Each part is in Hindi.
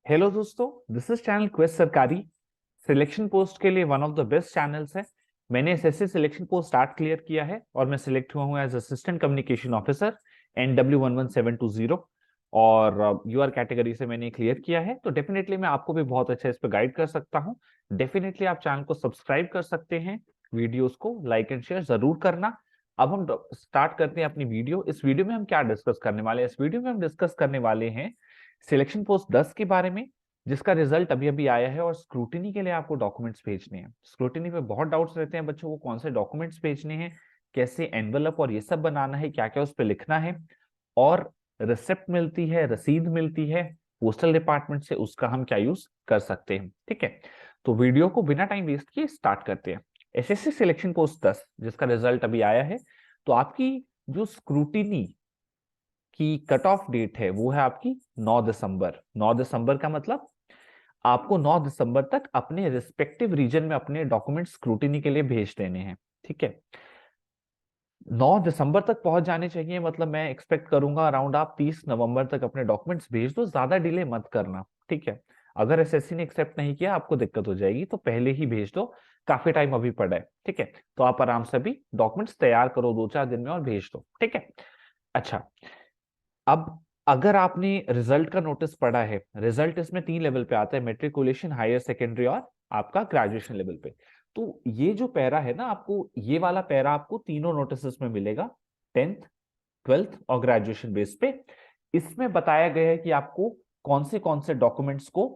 हेलो दोस्तों, दिस इज चैनल क्वेस्ट सरकारी। सिलेक्शन पोस्ट के लिए one of the best channels है। मैंने SSC selection post start clear किया है और मैं सिलेक्ट हुआ हूँ as assistant communication officer NW11720 और यूआर कैटेगरी से मैंने क्लियर किया है। तो डेफिनेटली मैं आपको भी बहुत अच्छा इस पर गाइड कर सकता हूँ। डेफिनेटली आप चैनल को सब्सक्राइब कर सकते हैं, वीडियोस को लाइक एंड शेयर जरूर करना। अब हम स्टार्ट करते हैं अपनी वीडियो। इस वीडियो में हम क्या डिस्कस करने वाले हैं? इस वीडियो में हम डिस्कस करने वाले हैं सिलेक्शन पोस्ट 10 के बारे में, जिसका रिजल्ट अभी अभी आया है और स्क्रूटिनी के लिए आपको डॉक्यूमेंट्स भेजने हैं। स्क्रूटिनी पे बहुत डाउट्स रहते हैं बच्चों को, कौन से डॉक्यूमेंट्स भेजने हैं, कैसे एनवेलप और ये सब बनाना है, क्या क्या उस पर लिखना है, और रिसिप्ट मिलती है, रसीद मिलती है पोस्टल डिपार्टमेंट से, उसका हम क्या यूज कर सकते हैं। ठीक है, तो वीडियो को बिना टाइम वेस्ट किए स्टार्ट करते हैं। एसएससी सिलेक्शन पोस्ट 10 जिसका रिजल्ट अभी आया है, तो आपकी जो स्क्रूटिनी की कट ऑफ डेट है वो है आपकी 9 दिसंबर। 9 दिसंबर का मतलब आपको 9 दिसंबर तक अपने रिस्पेक्टिव रीजन में अपने डॉक्यूमेंट स्क्रूटिनी के लिए भेज देने हैं। ठीक है, 9 दिसंबर तक पहुंच जाने चाहिए, मतलब मैं एक्सपेक्ट करूंगा अराउंड आप 30 नवंबर तक अपने डॉक्यूमेंट्स भेज दो, ज्यादा डिले मत करना। ठीक है, अगर एसएससी ने एक्सेप्ट नहीं किया आपको दिक्कत हो जाएगी, तो पहले ही भेज दो, काफी टाइम अभी पड़ा है। ठीक है, तो आप आराम से भी डॉक्यूमेंट्स तैयार करो 2-4 दिन में और भेज दो। ठीक है, अच्छा, अब अगर आपने रिजल्ट का नोटिस पढ़ा है, रिजल्ट इसमें 3 लेवल पे आता है, मेट्रिकुलेशन, हायर सेकेंडरी और आपका ग्रेजुएशन लेवल पे। तो ये जो पैरा है ना, आपको ये वाला पैरा आपको तीनों नोटिस में मिलेगा, 10th, 12th और ग्रेजुएशन बेस पे। इसमें बताया गया है कि आपको कौन से डॉक्यूमेंट्स को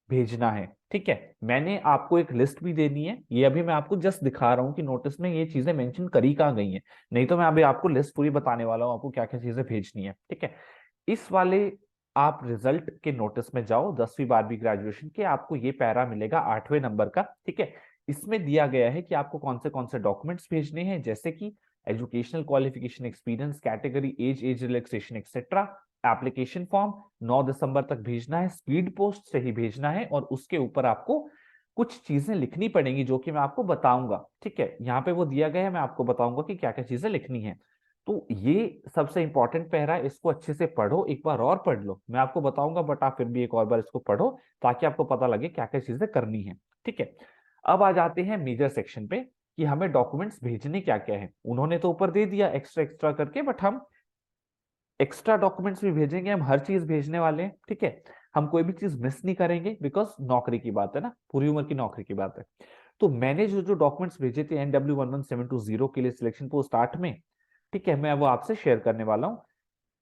भेजना है। ठीक है, मैंने आपको एक लिस्ट भी देनी है, ये अभी मैं आपको जस्ट दिखा रहा हूँ कि नोटिस में ये चीजें मेंशन करी कहाँ गई हैं, नहीं तो मैं अभी आपको लिस्ट पूरी बताने वाला हूँ आपको क्या क्या चीजें भेजनी है। ठीक है, इस वाले आप रिजल्ट के नोटिस में जाओ, 10वीं 12वीं ग्रेजुएशन के, आपको ये पैरा मिलेगा 8वें नंबर का। ठीक है, इसमें दिया गया है कि आपको कौन से डॉक्यूमेंट्स भेजने हैं, जैसे कि educational qualification, experience, category, age relaxation etcetera. Application form 9 दिसंबर तक भेजना है, स्पीड पोस्ट से ही भेजना है, और उसके ऊपर आपको कुछ चीजें लिखनी पड़ेंगी जो कि मैं आपको बताऊंगा। ठीक है, यहाँ पे वो दिया गया है, मैं आपको बताऊंगा कि क्या क्या चीजें लिखनी है। तो ये सबसे इंपॉर्टेंट पैरा है, इसको अच्छे से पढ़ो, एक बार और पढ़ लो, मैं आपको बताऊंगा बट आप फिर भी एक और बार इसको पढ़ो ताकि आपको पता लगे क्या क्या चीजें करनी है। ठीक है, अब आ जाते हैं मेजर सेक्शन पे कि हमें डॉक्यूमेंट्स भेजने क्या क्या है। उन्होंने तो ऊपर दे दिया एक्स्ट्रा एक्स्ट्रा करके, बट हम एक्स्ट्रा डॉक्यूमेंट्स भी भेजेंगे, हम हर चीज भेजने वाले हैं। ठीक है, हम कोई भी चीज मिस नहीं करेंगे, बिकॉज नौकरी की बात है ना, पूरी उम्र की नौकरी की बात है। तो मैंने जो जो डॉक्यूमेंट्स भेजे थे NW11720 के लिए सिलेक्शन पोस्ट 8 में, ठीक है, मैं वो आपसे शेयर करने वाला हूँ।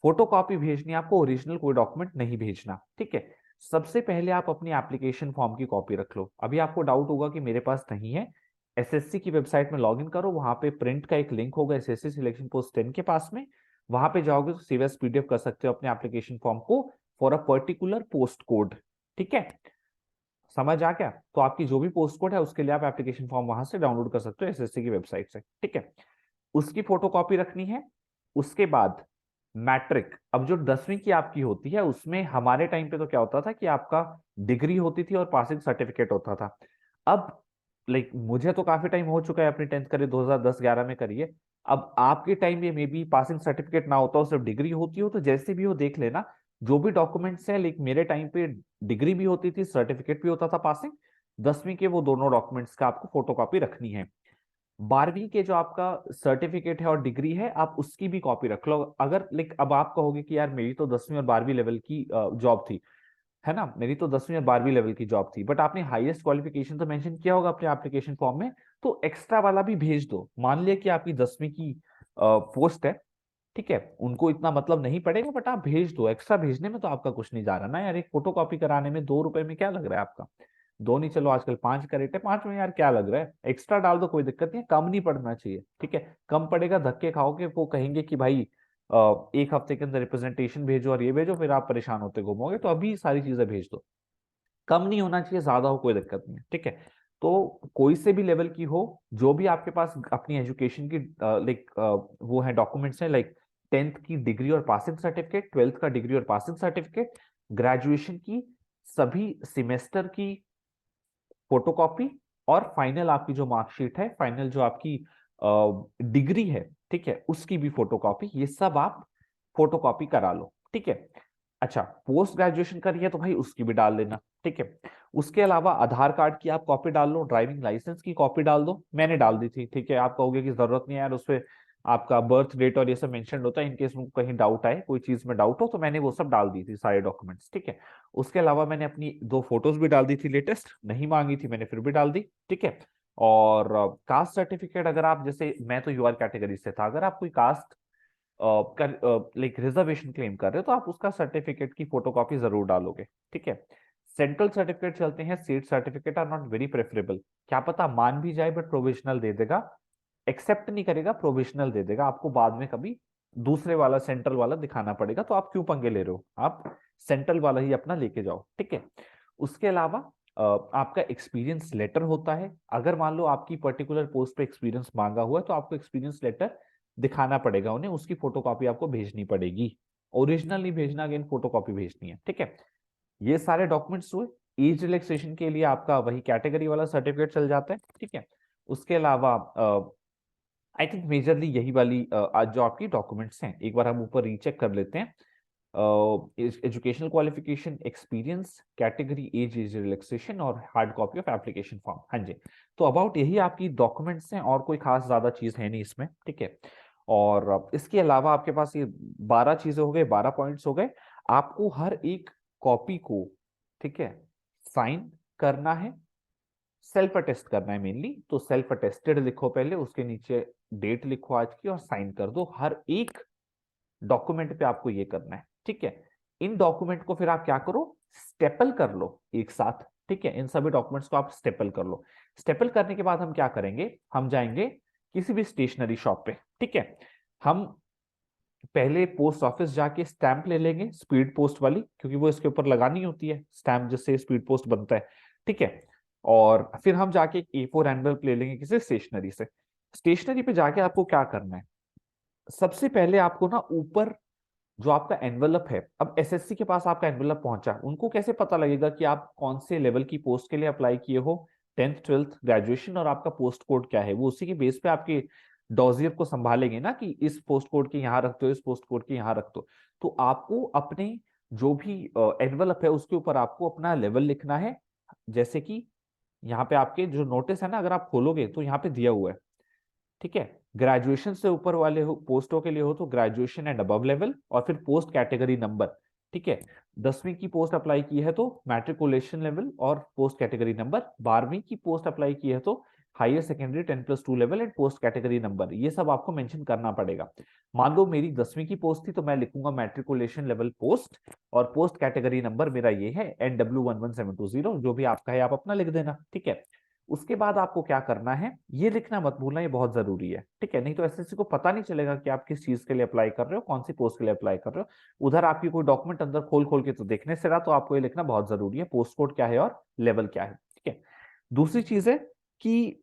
फोटो कॉपी भेजनी है आपको, ओरिजिनल कोई डॉक्यूमेंट नहीं भेजना। ठीक है, सबसे पहले आप अपनी एप्लीकेशन फॉर्म की कॉपी रख लो। अभी आपको डाउट होगा कि मेरे पास नहीं है, एसएससी की वेबसाइट में लॉग इन करो, वहां पे प्रिंट का एक लिंक होगा एसएससी सिलेक्शन पोस्ट 10 के पास में, वहां पे जाओगे तो सेव एज पीडीएफ कर सकते हो अपने एप्लीकेशन फॉर्म को for a particular post code. ठीक है, समझ आ गया? तो आपकी जो भी पोस्ट कोड है उसके लिए आप एप्लीकेशन फॉर्म वहां से डाउनलोड कर सकते हो एसएससी की वेबसाइट से। ठीक है, उसकी फोटो कॉपी रखनी है। उसके बाद मैट्रिक, अब जो 10वीं की आपकी होती है उसमें हमारे टाइम पे तो क्या होता था कि आपका डिग्री होती थी और पासिंग सर्टिफिकेट होता था। अब लाइक मुझे तो काफी टाइम हो चुका है, अपनी 10th करे 2010-11 में करिए। अब आपके टाइम में मे बी पासिंग सर्टिफिकेट ना होता हो, सिर्फ डिग्री होती हो, तो जैसे भी हो देख लेना। जो भी डॉक्यूमेंट्स है, लाइक मेरे टाइम पे डिग्री भी होती थी, सर्टिफिकेट भी होता था पासिंग, 10वीं के वो दोनों डॉक्यूमेंट्स का आपको फोटोकॉपी रखनी है। 12वीं के जो आपका सर्टिफिकेट है और डिग्री है, आप उसकी भी कॉपी रख लो। अगर लाइक अब आप कहोगे कि यार मेरी तो 10वीं और 12वीं लेवल की जॉब थी, है ना, मेरी तो 10वीं और 12वीं लेवल की जॉब थी, बट आपने हाईएस्ट क्वालिफिकेशन तो मेंशन किया होगा अपने एप्लीकेशन फॉर्म में, तो एक्स्ट्रा वाला भी भेज दो। मान लिया कि आपकी 10वीं की पोस्ट है, ठीक है, उनको इतना मतलब नहीं पड़ेगा, बट आप भेज दो, एक्स्ट्रा भेजने में तो आपका कुछ नहीं जा रहा ना यार, एक फोटो कॉपी कराने में 2 रुपए में क्या लग रहा है आपका? दो नहीं, चलो आजकल 5 का रेट है, 5 में यार क्या लग रहा है, एक्स्ट्रा डाल दो, कोई दिक्कत नहीं है, कम नहीं पड़ना चाहिए। ठीक है, कम पड़ेगा धक्के खाओगे, वो कहेंगे कि भाई एक हफ्ते के अंदर रिप्रेजेंटेशन भेजो और ये भेजो, फिर आप परेशान होते घूमोगे, तो अभी सारी चीजें भेज दो। कम नहीं होना चाहिए, ज्यादा हो कोई दिक्कत नहीं है। ठीक है, तो कोई से भी लेवल की हो, जो भी आपके पास अपनी एजुकेशन की लाइक वो है डॉक्यूमेंट्स है, लाइक 10th की डिग्री और पासिंग सर्टिफिकेट, 12th का डिग्री और पासिंग सर्टिफिकेट, ग्रेजुएशन की सभी सेमेस्टर की फोटोकॉपी, और फाइनल आपकी जो मार्कशीट है, फाइनल जो आपकी डिग्री है, ठीक है, उसकी भी फोटोकॉपी, ये सब आप फोटोकॉपी करा लो। ठीक है, अच्छा, पोस्ट ग्रेजुएशन करी है तो भाई उसकी भी डाल देना, ठीक है। उसके अलावा आधार कार्ड की आप कॉपी डाल लो, ड्राइविंग लाइसेंस की कॉपी डाल दो, मैंने डाल दी थी, ठीक है। आप कहोगे कि जरूरत नहीं है यार, उसपे आपका बर्थ डेट और ये सब मेंशन होता है, इनकेस में कहीं डाउट आए, कोई चीज में डाउट हो, तो मैंने वो सब डाल दी थी, सारे डॉक्यूमेंट्स, ठीक है। उसके अलावा मैंने अपनी 2 फोटोज भी डाल दी थी, लेटेस्ट नहीं मांगी थी मैंने, फिर भी डाल दी, ठीक है। और कास्ट सर्टिफिकेट, अगर आप, जैसे मैं तो यूआर कैटेगरी से था, अगर आप कोई कास्ट लाइक रिजर्वेशन क्लेम कर रहे हो तो आप उसका सर्टिफिकेट की फोटोकॉपी जरूर डालोगे, ठीक है। सेंट्रल सर्टिफिकेट चलते हैं, state certificate are not very preferable, क्या पता मान भी जाए बट प्रोविजनल दे देगा, एक्सेप्ट नहीं करेगा, प्रोविजनल दे देगा, आपको बाद में कभी दूसरे वाला सेंट्रल वाला दिखाना पड़ेगा, तो आप क्यों पंगे ले रहे हो, आप सेंट्रल वाला ही अपना लेके जाओ, ठीक है। उसके अलावा आपका एक्सपीरियंस लेटर होता है, अगर मान लो आपकी पर्टिकुलर पोस्ट पे एक्सपीरियंस मांगा हुआ है तो आपको एक्सपीरियंस लेटर दिखाना पड़ेगा उन्हें, उसकी फोटोकॉपी आपको भेजनी पड़ेगी, ओरिजिनल नहीं भेजना, अगेन फोटोकॉपी भेजनी है, ठीक है। ये सारे डॉक्यूमेंट्स हुए। एज रिलैक्सेशन के लिए आपका वही कैटेगरी वाला सर्टिफिकेट चल जाता है, ठीक है। उसके अलावा आई थिंक मेजरली यही वाली आज जो आपकी डॉक्यूमेंट्स हैं, एक बार हम ऊपर रीचेक कर लेते हैं। Educational qualification, experience, category, age relaxation और hard copy of application form, हाँ जी। तो अबाउट यही आपकी डॉक्यूमेंट्स हैं, और कोई खास ज्यादा चीज है नहीं इसमें, ठीक है। और इसके अलावा आपके पास ये 12 चीजें हो गए, 12 पॉइंट्स हो गए। आपको हर एक कॉपी को, ठीक है, साइन करना है, सेल्फ अटेस्ट करना है मेनली, तो सेल्फ अटेस्टेड लिखो पहले, उसके नीचे डेट लिखो आज की और साइन कर दो, हर एक डॉक्यूमेंट पे आपको ये करना है, ठीक है। इन डॉक्यूमेंट को फिर आप क्या करो, स्टेपल कर लो एक साथ, ठीक है। इन सभी डॉक्यूमेंट्स को आप स्टेपल कर लो। स्टेपल करने के बाद हम क्या करेंगे, हम जाएंगे किसी भी स्टेशनरी शॉप पे, ठीक है। हम पहले पोस्ट ऑफिस जाके स्टैंप ले लेंगे, स्पीड पोस्ट वाली, क्योंकि वो इसके ऊपर लगानी होती है स्टैंप, जिससे स्पीड पोस्ट बनता है, ठीक है। और फिर हम जाके एक A4 एनवलप ले लेंगे किसी स्टेशनरी से। स्टेशनरी पे जाके आपको क्या करना है, सबसे पहले आपको ना ऊपर जो आपका एनवलप है, अब एसएससी के पास आपका एनवलप पहुंचा, उनको कैसे पता लगेगा कि आप कौन से लेवल की पोस्ट के लिए अप्लाई किए हो, 10th 12th ग्रेजुएशन, और आपका पोस्ट कोड क्या है, वो उसी के बेस पे आपके डॉजियर को संभालेंगे ना, कि इस पोस्ट कोड के यहाँ रख दो, इस पोस्ट कोड के यहाँ रख दो। तो आपको अपने जो भी एनवलप है उसके ऊपर आपको अपना लेवल लिखना है, जैसे कि यहाँ पे आपके जो नोटिस है ना, अगर आप खोलोगे तो यहाँ पे दिया हुआ है, ठीक है। ग्रेजुएशन से ऊपर वाले हो पोस्टों के लिए हो तो ग्रेजुएशन एंड अबव लेवल, और फिर पोस्ट कैटेगरी नंबर, ठीक है। 10वीं की पोस्ट अप्लाई की है तो मैट्रिकुलेशन लेवल और पोस्ट कैटेगरी नंबर, 12वीं की पोस्ट अप्लाई की है तो higher secondary 10+2 level and post category number, ये सब आपको मेंशन करना पड़ेगा। मान लो मेरी 10वीं की पोस्ट थी तो मैं लिखूंगा मैट्रिकुलेशन लेवल पोस्ट, और पोस्ट कैटेगरी नंबर मेरा ये है NW11720, जो भी आपका है आप अपना लिख देना, ठीक है। उसके बाद आपको क्या करना है, ये लिखना मत भूलना, ये बहुत जरूरी है, ठीक है। नहीं तो एसएससी को पता नहीं चलेगा कि आप किस चीज के लिए अप्लाई कर रहे हो, कौन सी पोस्ट के लिए अप्लाई कर रहे हो। उधर आपकी कोई डॉक्यूमेंट अंदर खोल खोल के तो देखने से रहा, तो आपको ये लिखना बहुत जरूरी है, पोस्ट कोड क्या है और लेवल क्या है, ठीक है। दूसरी चीज है कि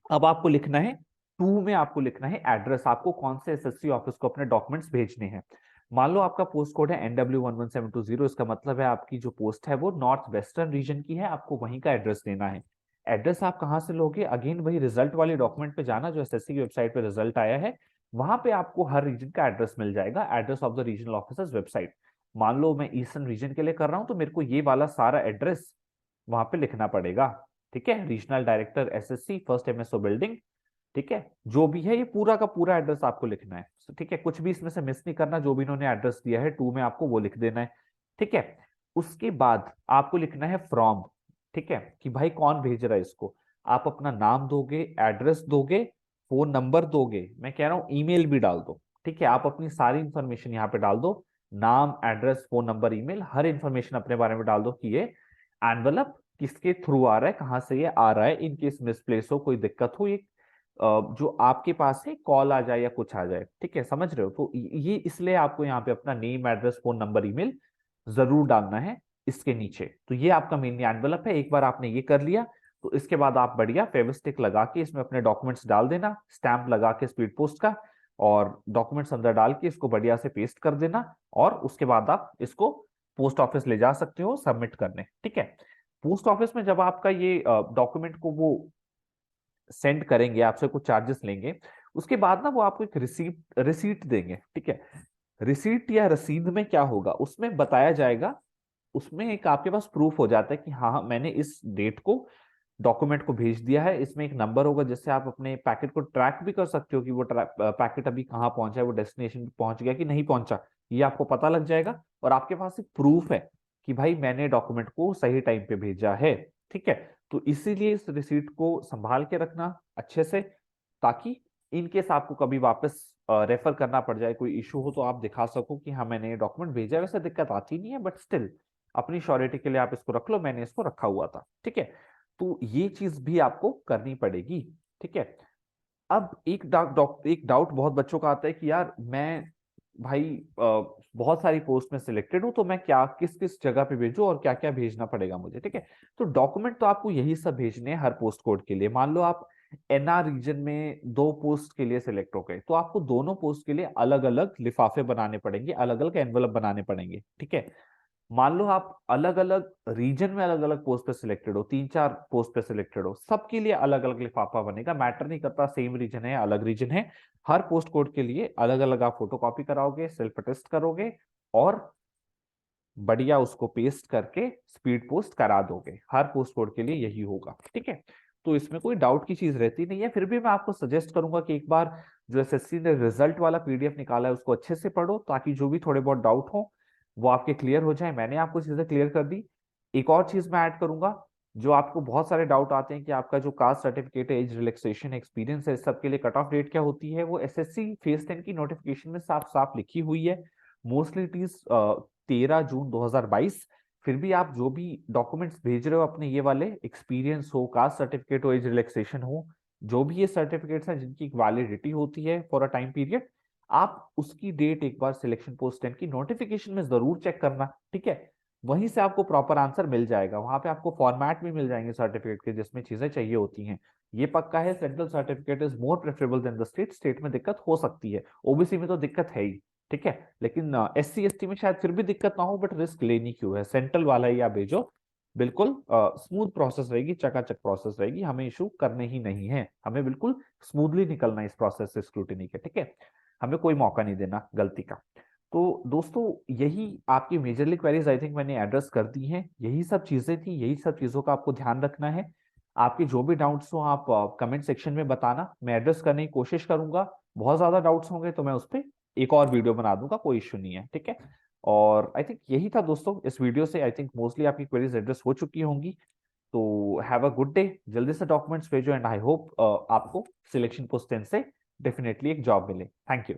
अब आपको लिखना है, 2 में आपको लिखना है एड्रेस, आपको कौन से एसएससी ऑफिस को अपने डॉक्यूमेंट्स भेजने हैं। मान लो आपका पोस्ट कोड है NW11720, इसका मतलब है आपकी जो पोस्ट है वो नॉर्थ वेस्टर्न रीजन की है, आपको वहीं का एड्रेस देना है। एड्रेस आप कहाँ से लोगे, अगेन वही रिजल्ट वाली डॉक्यूमेंट पे जाना, जो एसएससी की वेबसाइट पे रिजल्ट आया है, वहां पे आपको हर रीजन का एड्रेस मिल जाएगा, address of the regional officers website. मान लो मैं ईस्टर्न रीजन के लिए कर रहा हूँ तो मेरे को ये वाला सारा एड्रेस वहां पे लिखना पड़ेगा, ठीक है। Regional director SSC, first MSO building, ठीक है। जो भी है ये पूरा का पूरा एड्रेस आपको लिखना है, ठीक है। कुछ भी इसमें से मिस नहीं करना, जो भी इन्होंने एड्रेस दिया है 2 में आपको वो लिख देना है, ठीक है। उसके बाद आपको लिखना है फ्रॉम, ठीक है, कि भाई कौन भेज रहा है इसको। आप अपना नाम दोगे, एड्रेस दोगे, फोन नंबर दोगे, मैं कह रहा हूँ ईमेल भी डाल दो, ठीक है। आप अपनी सारी इंफॉर्मेशन यहाँ पे डाल दो, नाम, एड्रेस, फोन नंबर, ईमेल, हर इंफॉर्मेशन अपने बारे में डाल दो कि ये एनवलप किसके थ्रू आ रहा है, कहाँ से ये आ रहा है, इन केस मिसप्लेस हो, कोई दिक्कत हो, ये जो आपके पास है कॉल आ जाए या कुछ आ जाए, ठीक है, समझ रहे हो। तो ये इसलिए आपको यहाँ पे अपना name, address, phone number, email जरूर डालना है इसके नीचे। तो ये आपका मेनली एनवलप है। एक बार आपने ये कर लिया तो इसके बाद आप बढ़िया फेविस्टिक लगा के इसमें अपने डॉक्यूमेंट्स डाल देना, स्टैंप लगा के स्पीड पोस्ट का, और डॉक्यूमेंट्स अंदर डाल के इसको बढ़िया से पेस्ट कर देना, और उसके बाद आप इसको पोस्ट ऑफिस ले जा सकते हो सबमिट करने, ठीक है। पोस्ट ऑफिस में जब आपका ये डॉक्यूमेंट को वो सेंड करेंगे, आपसे कुछ चार्जेस लेंगे, उसके बाद ना वो आपको एक रिसीट रिसीट देंगे, ठीक है। रिसीट या रसीद में क्या होगा, उसमें बताया जाएगा, उसमें एक आपके पास प्रूफ हो जाता है कि हाँ मैंने इस डेट को डॉक्यूमेंट को भेज दिया है। इसमें एक नंबर होगा जिससे आप अपने पैकेट को ट्रैक भी कर सकते हो कि वो पैकेट अभी कहाँ पहुंचा है, वो डेस्टिनेशन पे पहुंच गया कि नहीं पहुंचा, ये आपको पता लग जाएगा। और आपके पास एक प्रूफ है कि भाई मैंने डॉक्यूमेंट को सही टाइम पे भेजा है। ठीक है, तो इसीलिए इस रिसीट को संभाल के रखना अच्छे से, ताकि इन केस आपको कभी वापस रेफर करना पड़ जाए, कोई इशू हो, तो आप दिखा सको कि हाँ मैंने ये डॉक्यूमेंट भेजा है। वैसे दिक्कत आती नहीं है, बट स्टिल अपनी श्योरिटी के लिए आप इसको रख लो, मैंने इसको रखा हुआ था। ठीक है, तो ये चीज भी आपको करनी पड़ेगी। ठीक है, अब एक डाउट बहुत बच्चों का आता है कि यार मैं भाई बहुत सारी पोस्ट में सिलेक्टेड हूं, तो मैं क्या किस किस जगह पे भेजूं और क्या क्या भेजना पड़ेगा मुझे। ठीक है, तो डॉक्यूमेंट तो आपको यही सब भेजने हैं हर पोस्ट कोड के लिए। मान लो आप एनआर रीजन में 2 पोस्ट के लिए सिलेक्ट हो गए, तो आपको दोनों पोस्ट के लिए अलग अलग लिफाफे बनाने पड़ेंगे, अलग अलग एनवलप बनाने पड़ेंगे। ठीक है, मान लो आप अलग अलग रीजन में अलग अलग पोस्ट पे सिलेक्टेड हो, 3-4 पोस्ट पे सिलेक्टेड हो, सबके लिए अलग अलग लिफाफा बनेगा। मैटर नहीं करता सेम रीजन है अलग रीजन है, हर पोस्ट कोड के लिए अलग अलग आप फोटो कॉपी कराओगे, सेल्फ अटेस्ट करोगे और बढ़िया उसको पेस्ट करके स्पीड पोस्ट करा दोगे। हर पोस्ट कोड के लिए यही होगा। ठीक है, तो इसमें कोई डाउट की चीज रहती नहीं है। फिर भी मैं आपको सजेस्ट करूंगा कि एक बार जो एसएससी ने रिजल्ट वाला पीडीएफ निकाला है उसको अच्छे से पढ़ो, ताकि जो भी थोड़े बहुत डाउट हो वो आपके क्लियर हो जाए। मैंने आपको चीजें क्लियर कर दी। एक और चीज मैं ऐड करूंगा, जो आपको बहुत सारे डाउट आते हैं कि आपका जो कास्ट सर्टिफिकेट है, एज रिलैक्सेशन, एक्सपीरियंस है, सबके लिए कट ऑफ डेट क्या होती है, वो एसएससी फेज 10 की नोटिफिकेशन में साफ साफ लिखी हुई है। मोस्टली इट इज 13 जून 2022। फिर भी आप जो भी डॉक्यूमेंट्स भेज रहे हो अपने, ये वाले एक्सपीरियंस हो, कास्ट सर्टिफिकेट हो, एज रिलैक्सेशन हो, जो भी ये सर्टिफिकेट्स हैं जिनकी वैलिडिटी होती है फॉर अ टाइम पीरियड, आप उसकी डेट एक बार सिलेक्शन पोस्ट 10 की नोटिफिकेशन में जरूर चेक करना। ठीक है, वहीं से आपको प्रॉपर आंसर मिल जाएगा। वहां पे आपको फॉर्मेट भी मिल जाएंगे सर्टिफिकेट के जिसमें चीजें चाहिए होती हैं। ये पक्का है, central certificate is more preferable than the state. State में दिक्कत हो सकती है, ओबीसी में तो दिक्कत है ही। ठीक है, लेकिन एससी एसटी में शायद फिर भी दिक्कत ना हो, बट रिस्क लेनी क्यों है, सेंट्रल वाला ही आप भेजो। बिल्कुल स्मूथ प्रोसेस रहेगी, चकाचक प्रोसेस रहेगी, हमें इशू करने ही नहीं है, हमें बिल्कुल स्मूथली निकलना है इस प्रोसेस से स्क्रूटिनी के। ठीक है, हमें कोई मौका नहीं देना गलती का। तो दोस्तों यही आपकी मेजरली क्वेरीज आई थिंक मैंने एड्रेस कर दी हैं। यही सब चीजें थी, यही सब चीजों का आपको ध्यान रखना है। आपके जो भी डाउट्स हो आप कमेंट सेक्शन में बताना, मैं एड्रेस करने की कोशिश करूंगा। बहुत ज्यादा डाउट्स होंगे तो मैं उस पर एक और वीडियो बना दूंगा, कोई इश्यू नहीं है। ठीक है, और आई थिंक यही था दोस्तों इस वीडियो से। आई थिंक मोस्टली आपकी क्वेरीज एड्रेस हो चुकी होंगी। तो हैव अ गुड डे, जल्दी से डॉक्यूमेंट्स भेजो, एंड आई होप आपको सिलेक्शन पोस्ट 10 से डेफिनेटली एक जॉब मिले। Thank you.